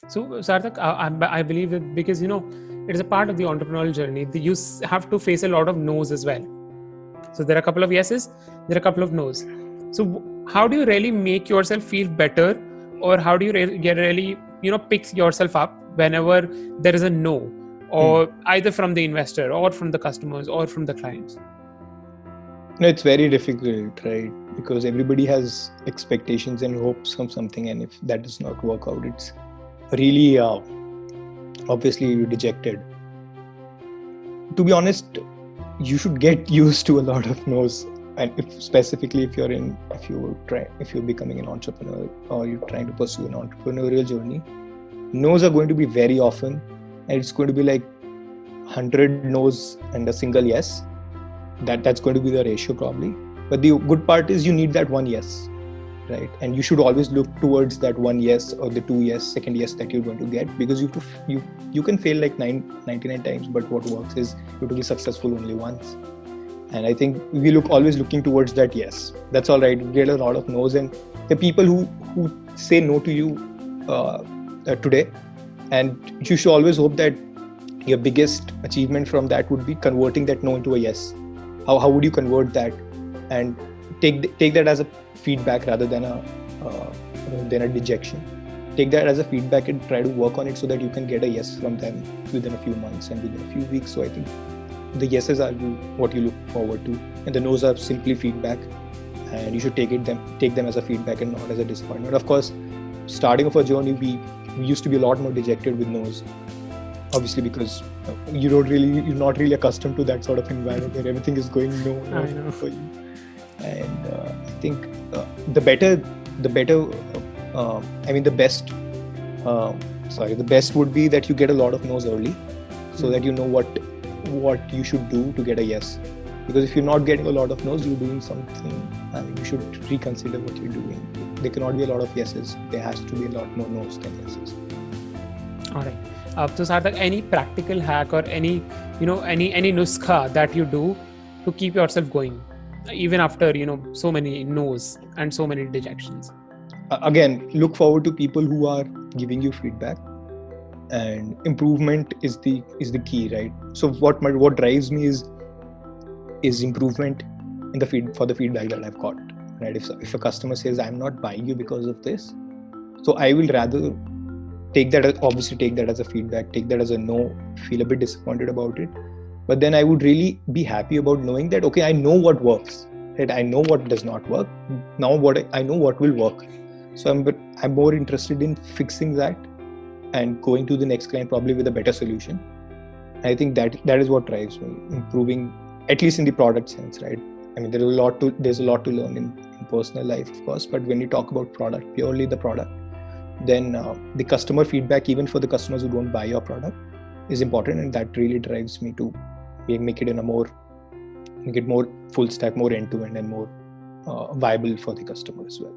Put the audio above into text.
So, Sarthak, I believe that because, it is a part of the entrepreneurial journey. You have to face a lot of no's as well. So there are a couple of yeses, there are a couple of no's. So how do you really make yourself feel better, or how do you really, pick yourself up whenever there is a no, or either from the investor or from the customers or from the clients? No, it's very difficult, right? Because everybody has expectations and hopes from something, and if that does not work out, it's really obviously dejected. To be honest, you should get used to a lot of no's, and specifically if you're becoming an entrepreneur or you're trying to pursue an entrepreneurial journey, no's are going to be very often, and it's going to be like 100 no's and a single yes. That's going to be the ratio probably. But the good part is you need that one yes, right? And you should always look towards that one yes or the two yes, second yes that you're going to get, because you can fail like 99 times, but what works is you have to be successful only once. And I think we always looking towards that yes. That's all right. You get a lot of no's, and the people who say no to you today, and you should always hope that your biggest achievement from that would be converting that no into a yes. How would you convert that, and take that as a feedback rather than a dejection. Take that as a feedback and try to work on it so that you can get a yes from them within a few months and within a few weeks. So I think the yeses are what you look forward to, and the no's are simply feedback, and you should take them as a feedback and not as a disappointment. Of course, starting off a journey, we used to be a lot more dejected with no's, obviously, because you're not really accustomed to that sort of environment where everything is going no for you. And I think the best would be that you get a lot of no's early, so that you know what you should do to get a yes. Because if you're not getting a lot of no's, you're doing something, and you should reconsider what you're doing. There cannot be a lot of yeses. There has to be a lot more no's than yeses. All right. So Sarthak, any practical hack or any nuskha that you do to keep yourself going, even after so many no's and so many dejections? Again, look forward to people who are giving you feedback, and improvement is the key, right? So what drives me is improvement in the feedback that I've got, right? If a customer says I'm not buying you because of this, so I will rather take that as a feedback, take that as a no, feel a bit disappointed about it, but then I would really be happy about knowing that, okay, I know what works, right? I know what does not work. Now I know what will work. So I'm more interested in fixing that and going to the next client probably with a better solution. I think that is what drives me, improving, at least in the product sense, right? I mean, there's a lot to learn in personal life, of course, but when you talk about product, purely the product, then the customer feedback, even for the customers who don't buy your product, is important, and that really drives me to make it more full stack, more end to end, and more viable for the customer as well.